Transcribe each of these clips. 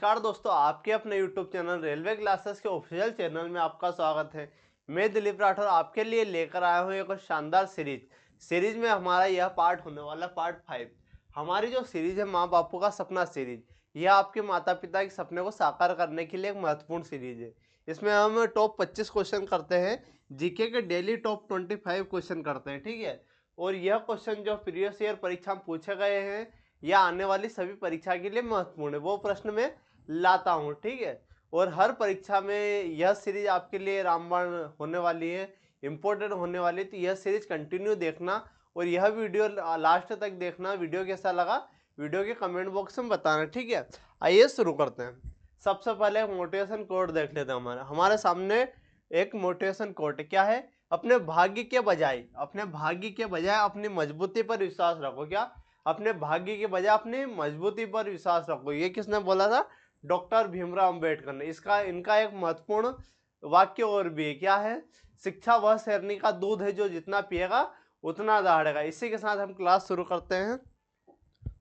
नमस्कार दोस्तों, आपके अपने YouTube चैनल रेलवे क्लासेस के ऑफिशियल चैनल में आपका स्वागत है। मैं दिलीप राठौर आपके लिए लेकर आया हूँ एक शानदार सीरीज में हमारा यह पार्ट होने वाला पार्ट 5। हमारी जो सीरीज है माँ बापू का सपना सीरीज, यह आपके माता पिता के सपने को साकार करने के लिए एक महत्वपूर्ण सीरीज है। इसमें हम टॉप 25 क्वेश्चन करते हैं, जीके के डेली टॉप 25 क्वेश्चन करते हैं, ठीक है। और यह क्वेश्चन जो प्रीवियस ईयर परीक्षा में पूछे गए हैं या आने वाली सभी परीक्षा के लिए महत्वपूर्ण है, वो प्रश्न में लाता हूँ, ठीक है। और हर परीक्षा में यह सीरीज आपके लिए रामबाण होने वाली है, इंपॉर्टेंट होने वाली है। तो यह सीरीज कंटिन्यू देखना और यह वीडियो लास्ट तक देखना। वीडियो कैसा लगा वीडियो के कमेंट बॉक्स में बताना, ठीक है। आइए शुरू करते हैं। सबसे पहले मोटिवेशन कोट देख लेते हैं। हमारे सामने एक मोटिवेशन कोट क्या है? अपने भाग्य के बजाय अपनी मजबूती पर विश्वास रखो। क्या? अपने भाग्य के बजाय अपनी मजबूती पर विश्वास रखो। ये किसने बोला था? डॉक्टर भीमराव अंबेडकर ने। इनका एक महत्वपूर्ण वाक्य और भी है, क्या है? शिक्षा वह शेरनी का दूध है जो जितना पिएगा उतना दहाड़ेगा। इसी के साथ हम क्लास शुरू करते हैं।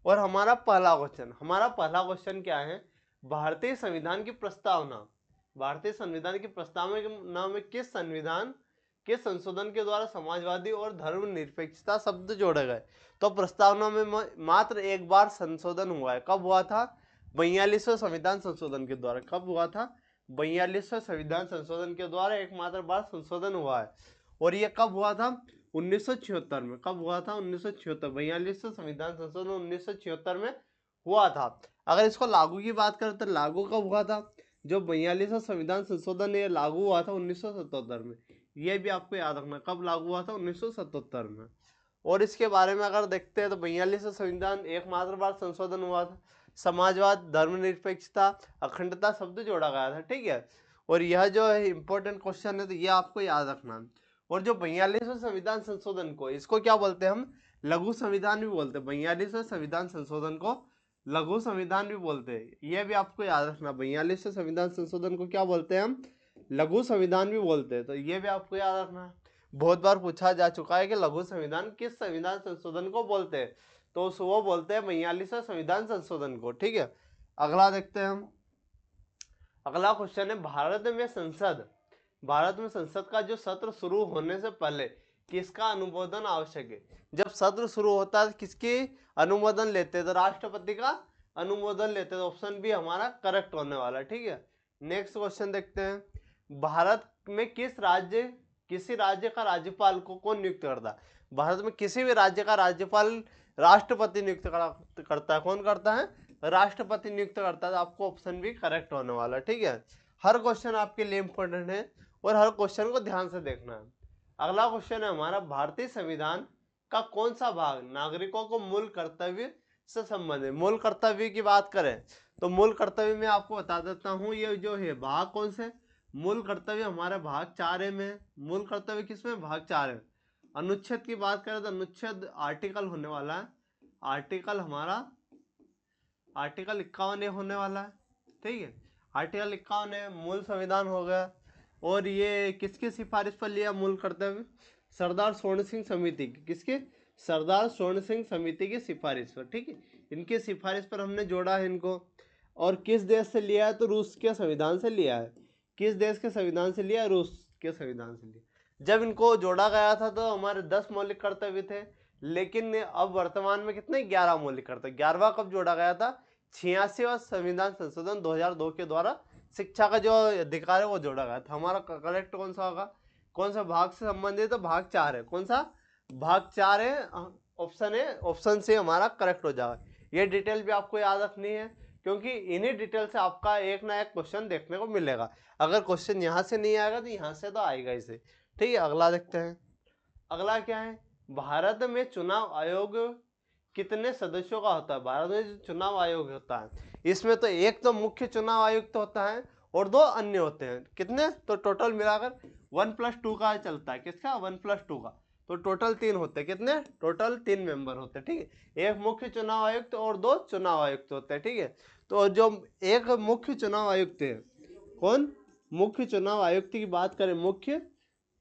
और हमारा पहला क्वेश्चन क्या है? भारतीय संविधान की प्रस्तावना में किस संशोधन के द्वारा समाजवादी और धर्मनिरपेक्षता शब्द जोड़े गए? तो प्रस्तावना में मात्र एक बार संशोधन हुआ है। कब हुआ था? 42वें संविधान संशोधन के द्वारा। कब हुआ था? 42वें संविधान संशोधन के द्वारा एकमात्र बार संशोधन हुआ है। और ये कब हुआ था? 1976 में। कब हुआ था? 1976। 42वें संविधान संशोधन 1976 में हुआ था। अगर इसको लागू की बात करें तो लागू कब हुआ था? जो 42वां संविधान संशोधन ये लागू हुआ था 1977 में। ये भी आपको याद रखना, कब लागू हुआ था? 1977 में। और इसके बारे में अगर देखते हैं तो 42वां संविधान एकमात्र बार संशोधन हुआ था। समाजवाद, धर्मनिरपेक्षता, अखंडता शब्द जोड़ा गया था, ठीक है। और यह जो है इंपॉर्टेंट क्वेश्चन है, तो यह आपको याद रखना। और जो 42वें संविधान संशोधन को, इसको क्या बोलते हैं हम? लघु संविधान भी बोलते हैं। 42वें संविधान संशोधन को लघु संविधान भी बोलते हैं। यह भी आपको याद रखना। 42वें संविधान संशोधन को क्या बोलते हैं हम? लघु संविधान भी बोलते हैं। तो ये भी आपको याद रखना है। बहुत बार पूछा जा चुका है कि लघु संविधान किस संविधान संशोधन को बोलते हैं? तो वो बोलते हैं 42वें संविधान संशोधन को, ठीक है। अगला देखते हैं हम। अगला क्वेश्चन है, भारत में संसद का जो सत्र शुरू होने से पहले किसका अनुमोदन आवश्यक है? जब सत्र शुरू होता है किसके अनुमोदन लेते हैं? तो राष्ट्रपति का अनुमोदन लेते हैं। तो ऑप्शन बी हमारा करेक्ट होने वाला है, ठीक है। नेक्स्ट क्वेश्चन देखते हैं। भारत में किसी राज्य का राज्यपाल को कौन नियुक्त करता है? भारत में किसी भी राज्य का राज्यपाल राष्ट्रपति नियुक्त करता है। कौन करता है? राष्ट्रपति नियुक्त करता है। तो आपको ऑप्शन भी करेक्ट होने वाला है, ठीक है। हर क्वेश्चन आपके लिए इंपॉर्टेंट है और हर क्वेश्चन को ध्यान से देखना है। अगला क्वेश्चन है हमारा, भारतीय संविधान का कौन सा भाग नागरिकों को मूल कर्तव्य से संबंधित? मूल कर्तव्य की बात करें तो मूल कर्तव्य में आपको बता देता हूं, ये जो है भाग कौन से? मूल कर्तव्य हमारा भाग 4 में। मूल कर्तव्य किसमें? भाग 4 में। अनुच्छेद की बात करें तो अनुच्छेद आर्टिकल होने वाला है, आर्टिकल हमारा आर्टिकल 51 होने वाला है, ठीक है। आर्टिकल 51 है, मूल संविधान हो गया। और ये किसकी सिफारिश पर लिया मूल कर्तव्य? सरदार स्वर्ण सिंह समिति की। किसके? सरदार स्वर्ण सिंह समिति की सिफारिश पर, ठीक है। इनकी सिफारिश पर हमने जोड़ा है इनको। और किस देश से लिया है? तो रूस के संविधान से लिया है। किस देश के संविधान से लिया? रूस के संविधान से लिया। जब इनको जोड़ा गया था तो हमारे 10 मौलिक कर्तव्य थे, लेकिन अब वर्तमान में कितने? 11 मौलिक कर्तव्य। 11वां कब जोड़ा गया था? 86वां संविधान संशोधन 2002 के द्वारा शिक्षा का जो अधिकार है वो जोड़ा गया था। हमारा करेक्ट कौन सा होगा? कौन सा भाग से संबंधित है? तो भाग 4 है। कौन सा? भाग 4 है। ऑप्शन है, ऑप्शन से हमारा करेक्ट हो जाएगा। ये डिटेल भी आपको याद रखनी है, क्योंकि इन्हीं डिटेल से आपका एक ना एक क्वेश्चन देखने को मिलेगा। अगर क्वेश्चन यहाँ से नहीं आएगा तो यहाँ से तो आएगा इसे, ठीक है। अगला देखते हैं। अगला क्या है? भारत में चुनाव आयोग कितने सदस्यों का होता है? भारत में जो चुनाव आयोग होता है इसमें तो एक तो मुख्य चुनाव आयुक्त होता है और 2 अन्य होते हैं। कितने? तो टोटल मिलाकर 1+2 का चलता है। किसका? 1+2 का। तो टोटल 3 होते हैं। कितने? टोटल 3 मेंबर होते हैं, ठीक है। एक मुख्य चुनाव आयुक्त और 2 चुनाव आयुक्त होते हैं, ठीक है। तो जो एक मुख्य चुनाव आयुक्त है, कौन? मुख्य चुनाव आयुक्त की बात करें, मुख्य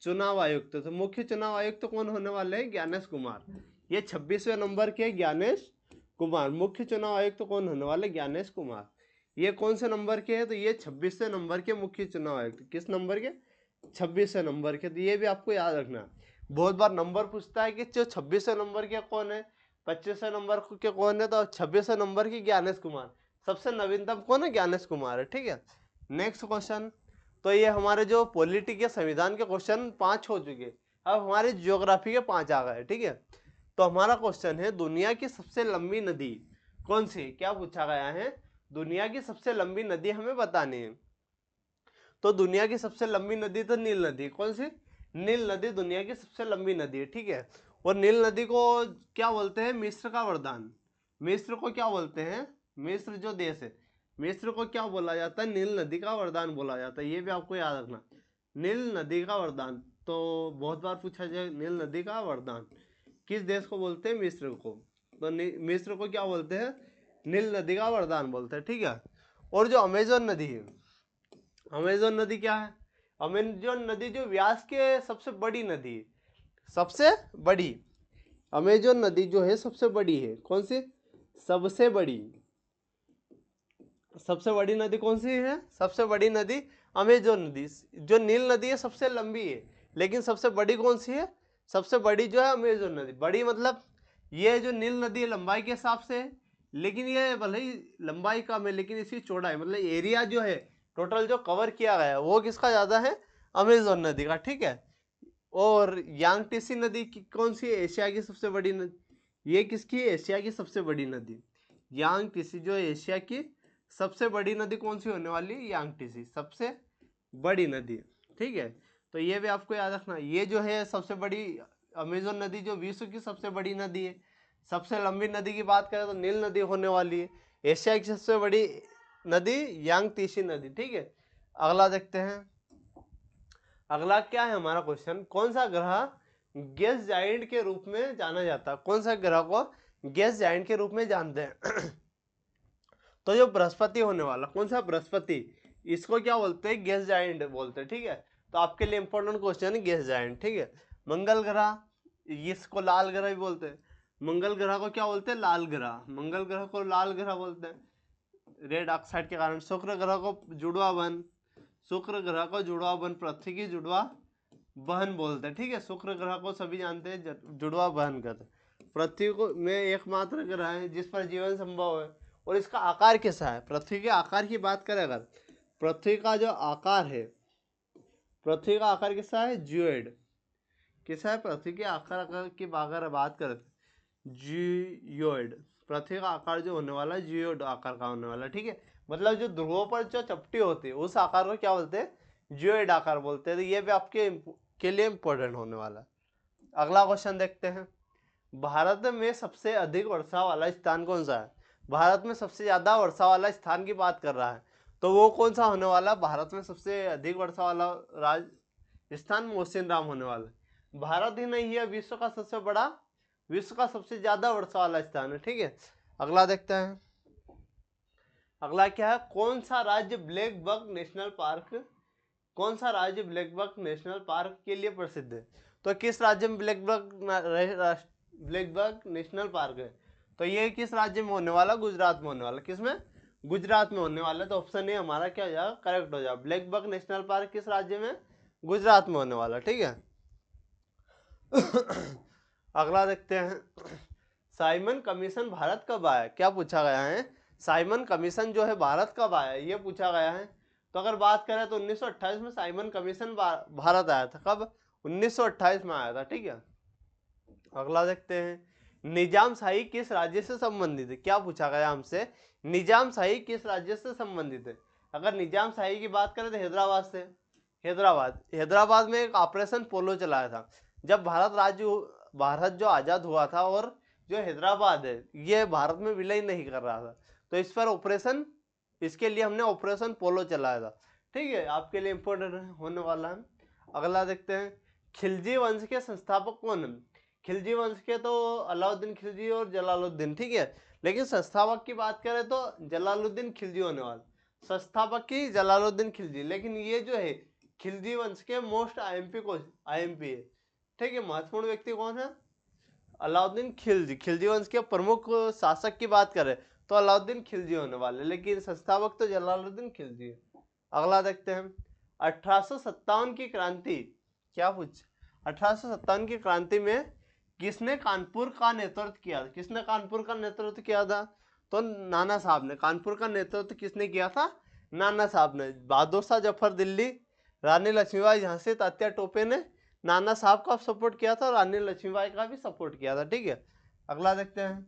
चुनाव आयुक्त, तो मुख्य चुनाव आयुक्त कौन होने वाले हैं? ज्ञानेश कुमार। ये 26वें नंबर के ज्ञानेश कुमार मुख्य चुनाव आयुक्त कौन होने वाले? ज्ञानेश कुमार। ये कौन से नंबर के है, तो ये 26वें नंबर के मुख्य चुनाव आयुक्त। किस नंबर के? 26वें नंबर के। तो ये भी आपको याद रखना है। बहुत बार नंबर पूछता है कि जो 26वें नंबर के कौन है, 25वें नंबर के कौन है, तो 26वें नंबर की ज्ञानेश कुमार। सबसे नवीनतम कौन है? ज्ञानेश कुमार है। ठीक है, नेक्स्ट क्वेश्चन। तो ये हमारे जो पॉलिटी के संविधान के क्वेश्चन 5 हो चुके, अब हमारे ज्योग्राफी के 5 आ गए। ठीक है, तो हमारा क्वेश्चन है दुनिया की सबसे लंबी नदी कौन सी? क्या पूछा गया है? दुनिया की सबसे लंबी नदी हमें बतानी है। तो दुनिया की सबसे लंबी नदी तो नील नदी। कौन सी? नील नदी दुनिया की सबसे लंबी नदी है। ठीक है, और नील नदी को क्या बोलते हैं? मिस्र का वरदान। मिस्र को क्या बोलते हैं? मिस्र जो देश है, मिस्र को क्या बोला जाता है? नील नदी का वरदान बोला जाता है। ये भी आपको याद रखना, नील नदी का वरदान। तो बहुत बार पूछा जाए नील नदी का वरदान किस देश को बोलते हैं? मिस्र को। तो मिस्र को क्या बोलते हैं? नील नदी का वरदान बोलते हैं। ठीक है, और जो अमेजन नदी है, अमेजन नदी क्या है? अमेजन नदी जो व्यास के सबसे बड़ी नदी है, सबसे बड़ी। अमेजन नदी जो है सबसे बड़ी है। कौन सी? सबसे बड़ी। सबसे बड़ी नदी कौन सी है? सबसे बड़ी नदी अमेजन नदी। जो नील नदी है सबसे लंबी है, लेकिन सबसे बड़ी कौन सी है? सबसे बड़ी जो है अमेजन नदी। बड़ी मतलब ये जो नील नदी है लंबाई के हिसाब से है, लेकिन ये भले ही लंबाई कम है लेकिन इसकी चौड़ाई मतलब एरिया जो है टोटल जो कवर किया गया है वो किसका ज्यादा है? अमेजन नदी का। ठीक है, और यांगटीसी नदी कौन सी है? एशिया की सबसे बड़ी नदी। ये किसकी है? एशिया की सबसे बड़ी नदी यांगटीसी। जो एशिया की सबसे बड़ी नदी कौन सी होने वाली है? यांगटीसी सबसे बड़ी नदी। ठीक है, तो ये भी आपको याद रखना। ये जो है सबसे बड़ी अमेजन नदी जो विश्व की सबसे बड़ी नदी है। सबसे लंबी नदी की बात करें तो नील नदी होने वाली है। एशिया की सबसे बड़ी नदी यांगटीसी नदी। ठीक है, अगला देखते हैं। अगला क्या है हमारा क्वेश्चन? कौन सा ग्रह गैस जाइंट के रूप में जाना जाता है? कौन सा ग्रह को गैस जाइंट के रूप में जानते हैं? तो जो बृहस्पति होने वाला, कौन सा? बृहस्पति। इसको क्या बोलते हैं? गैस जाइंट बोलते हैं। ठीक है, तो आपके लिए इंपॉर्टेंट क्वेश्चन है गैस जाइंट। ठीक है, मंगल ग्रह, इसको लाल ग्रह भी बोलते हैं। मंगल ग्रह को क्या बोलते हैं? लाल ग्रह। मंगल ग्रह को लाल ग्रह बोलते हैं रेड ऑक्साइड के कारण। शुक्र ग्रह को जुड़वा बहन, शुक्र ग्रह को जुड़वा बहन, पृथ्वी की जुड़वा बहन बोलते हैं। ठीक है, शुक्र ग्रह को सभी जानते हैं जुड़वा बहन कहते हैं। पृथ्वी को में एकमात्र ग्रह है जिस पर जीवन संभव है। और इसका आकार कैसा है? पृथ्वी के आकार की बात करें अगर, पृथ्वी का जो आकार है, पृथ्वी का आकार कैसा है? जियोइड। कैसा है? पृथ्वी के आकार की अगर बात करें जियोइड। पृथ्वी का आकार जो होने वाला है जियोइड आकार का होने वाला है। ठीक है, मतलब जो ध्रुवों पर जो चपटी होती है उस आकार को क्या बोलते हैं? जियोइड आकार बोलते हैं। तो ये भी आपके के लिए इंपॉर्टेंट होने वाला है। अगला क्वेश्चन देखते हैं। भारत में सबसे अधिक वर्षा वाला स्थान कौन सा है? भारत में सबसे ज्यादा वर्षा वाला स्थान की बात कर रहा है, तो वो कौन सा होने वाला? भारत में सबसे अधिक वर्षा वाला राजस्थान मौसिनराम होने वाला है। भारत ही नहीं है, विश्व का सबसे बड़ा, विश्व का सबसे ज्यादा वर्षा वाला स्थान है। ठीक है, अगला देखते हैं। अगला क्या है? कौन सा राज्य ब्लैक बक नेशनल पार्क, कौन सा राज्य ब्लैक बक नेशनल पार्क के लिए प्रसिद्ध है? तो किस राज्य में ब्लैक बक नेशनल पार्क है? तो ये किस राज्य में होने वाला? गुजरात में होने वाला। किसमें? गुजरात में होने वाला। तो ऑप्शन ए हमारा क्या हो जाएगा? करेक्ट हो जाएगा। ब्लैक बक नेशनल पार्क किस राज्य में? गुजरात में होने वाला। ठीक है, अगला देखते हैं। साइमन कमीशन भारत कब आया? क्या पूछा गया है? साइमन कमीशन जो है भारत कब आया ये पूछा गया है। तो अगर बात करें तो 1928 में साइमन कमीशन भारत आया था। कब? 1928 में आया था। ठीक है, अगला देखते हैं। निजाम शाही किस राज्य से संबंधित है? क्या पूछा गया हमसे? निजाम शाही किस राज्य से संबंधित है? अगर निजाम शाही की बात करें तो हैदराबाद से। हैदराबाद में एक ऑपरेशन पोलो चलाया था जब भारत जो आजाद हुआ था, और जो हैदराबाद है ये भारत में विलय नहीं कर रहा था, तो इस पर ऑपरेशन, इसके लिए हमने ऑपरेशन पोलो चलाया था। ठीक है, आपके लिए इंपॉर्टेंट होने वाला है। अगला देखते हैं। खिलजी वंश के संस्थापक कौन है? खिलजी वंश के तो अलाउद्दीन खिलजी और जलालुद्दीन। ठीक है, लेकिन संस्थापक की बात करें तो जलालुद्दीन खिलजी होने वाला। संस्थापक की जलालुद्दीन खिलजी, लेकिन ये जो है खिलजी वंश के मोस्ट आईएमपी है। ठीक है, महत्वपूर्ण व्यक्ति कौन है? अलाउद्दीन खिलजी। खिलजी वंश के प्रमुख शासक की बात करें तो अलाउद्दीन खिलजी होने वाले, लेकिन संस्थापक तो जलालुद्दीन खिलजी है। अगला देखते हैं 1857 की क्रांति, क्या पूछ 1857 की क्रांति में किसने कानपुर का नेतृत्व किया? किसने कानपुर का नेतृत्व किया था? तो नाना साहब ने। कानपुर का नेतृत्व किसने किया था? नाना साहब ने। बहादुर शाह जफर दिल्ली, रानी लक्ष्मीबाई झांसी, तात्या टोपे ने नाना साहब का सपोर्ट किया था और रानी लक्ष्मीबाई का भी सपोर्ट किया था। ठीक है, अगला देखते हैं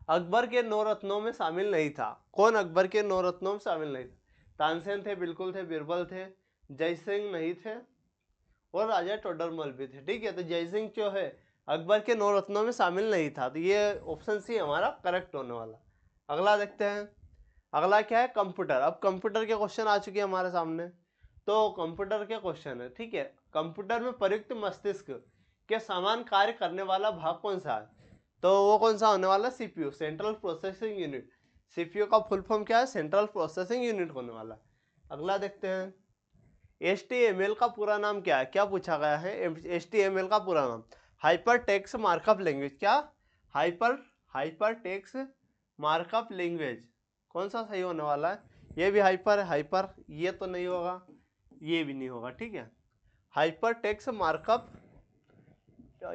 अकबर के 9 रत्नों में शामिल नहीं था। कौन अकबर के 9 रत्नों में शामिल नहीं था? तानसेन थे, बिल्कुल थे, बीरबल थे, जय सिंह नहीं थे और राजा टोडरमल भी थे। ठीक है, तो जय सिंह जो है अकबर के 9 रत्नों में शामिल नहीं था, तो ये ऑप्शन सी हमारा करेक्ट होने वाला। अगला देखते हैं, अगला क्या है? कंप्यूटर। अब कंप्यूटर के क्वेश्चन आ चुके हैं हमारे सामने, तो कंप्यूटर के क्वेश्चन है। ठीक है, कंप्यूटर में प्रयुक्त मस्तिष्क के समान कार्य करने वाला भाग कौन सा है? तो वो कौन सा होने वाला? CPU, central processing unit. CPU का फुल फॉर्म क्या है? सेंट्रल प्रोसेसिंग यूनिट होने वाला। अगला देखते हैं HTML का पूरा नाम क्या है? क्या पूछा गया है? HTML का पूरा नाम हाइपर टेक्स्ट मार्कअप लैंग्वेज। क्या? Hyper text markup language. कौन सा सही होने वाला है? ये भी हाइपर है, हाइपर, ये तो नहीं होगा, ये भी नहीं होगा। ठीक है, हाइपर टेक्स्ट मार्कअप,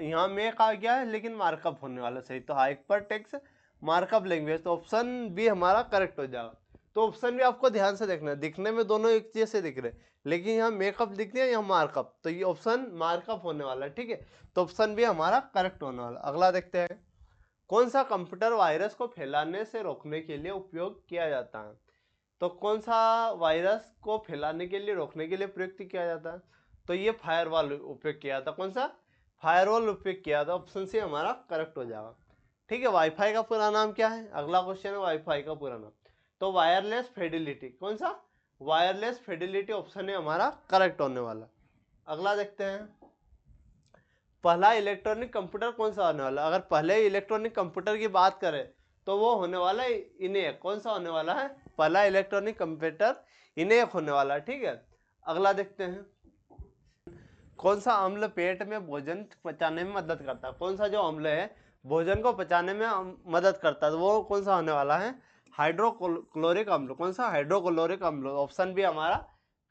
यहाँ में कहा गया है लेकिन मार्कअप होने वाला सही, तो हाइपर टेक्स्ट मार्कअप लैंग्वेज, तो ऑप्शन बी हमारा करेक्ट हो जाएगा। तो ऑप्शन भी आपको ध्यान से देखना है, दिखने में दोनों एक जैसे दिख रहे, लेकिन यहाँ मेकअप दिख रही है, यहाँ मार्कअप, तो ये ऑप्शन मार्कअप होने वाला है। ठीक है, तो ऑप्शन भी हमारा करेक्ट होने वाला। अगला देखते हैं कौन सा कंप्यूटर वायरस को फैलाने से रोकने के लिए उपयोग किया जाता है? तो कौन सा वायरस को फैलाने के लिए रोकने के लिए प्रयुक्त किया जाता है? तो ये फायरवॉल उपयोग किया था। कौन सा? फायरवॉल उपयोग किया था। ऑप्शन सी हमारा करेक्ट हो जाएगा। ठीक है, वाईफाई का पूरा नाम क्या है? अगला क्वेश्चन है वाईफाई का पूरा नाम, तो वायरलेस फिडेलिटी। कौन सा? वायरलेस फिडेलिटी ऑप्शन है हमारा करेक्ट होने वाला। अगला देखते हैं पहला इलेक्ट्रॉनिक कंप्यूटर कौन सा होने वाला? अगर पहले इलेक्ट्रॉनिक कंप्यूटर की बात करें तो वो होने वाला है इनेक। कौन सा होने वाला है? पहला इलेक्ट्रॉनिक कंप्यूटर इनेक होने वाला है। ठीक है, अगला देखते हैं कौन सा अम्ल पेट में भोजन पचाने में मदद करता है? कौन सा जो अम्ल है भोजन को पचाने में मदद करता है, तो वो कौन सा होने वाला है? हाइड्रोक्लोरिक अम्ल। कौन सा? हाइड्रोक्लोरिक अम्ल। ऑप्शन भी हमारा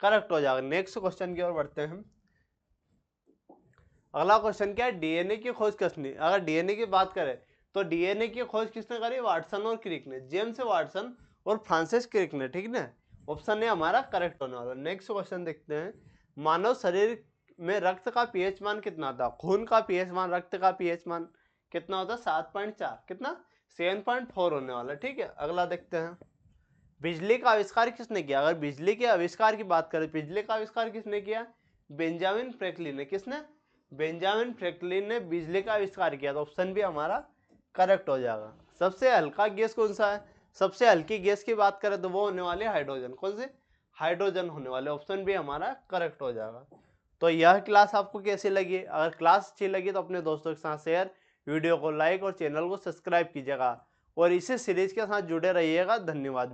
करेक्ट हो जाएगा। नेक्स्ट क्वेश्चन की ओर बढ़ते हैं। अगला क्वेश्चन क्या है? डीएनए की खोज किसने? अगर डीएनए की बात करें तो डीएनए की खोज किसने करी? वाटसन और क्रिक ने, जेम्स वाटसन और फ्रांसिस क्रिक ने। ठीक है, ऑप्शन ए हमारा करेक्ट होने वाला। नेक्स्ट क्वेश्चन देखते हैं मानव शरीर में रक्त का पीएच मान कितना था? खून का पीएच मान, रक्त का पीएच मान कितना होता है? 7.4, कितना? 7.4 होने वाला। ठीक है, अगला देखते हैं बिजली का आविष्कार किसने किया? अगर बिजली के आविष्कार की बात करें, बिजली का आविष्कार किसने किया? बेंजामिन फ्रैंकलिन ने। किसने? बेंजामिन फ्रैंकलिन ने बिजली का आविष्कार किया, तो ऑप्शन भी हमारा करेक्ट हो जाएगा। सबसे हल्का गैस कौन सा है? सबसे हल्की गैस की बात करें तो वो होने वाले हाइड्रोजन। कौन से? हाइड्रोजन होने वाले। ऑप्शन भी हमारा करेक्ट हो जाएगा। तो यह क्लास आपको कैसी लगी? अगर क्लास अच्छी लगी तो अपने दोस्तों के साथ शेयर, वीडियो को लाइक और चैनल को सब्सक्राइब कीजिएगा और इसी सीरीज के साथ जुड़े रहिएगा। धन्यवाद।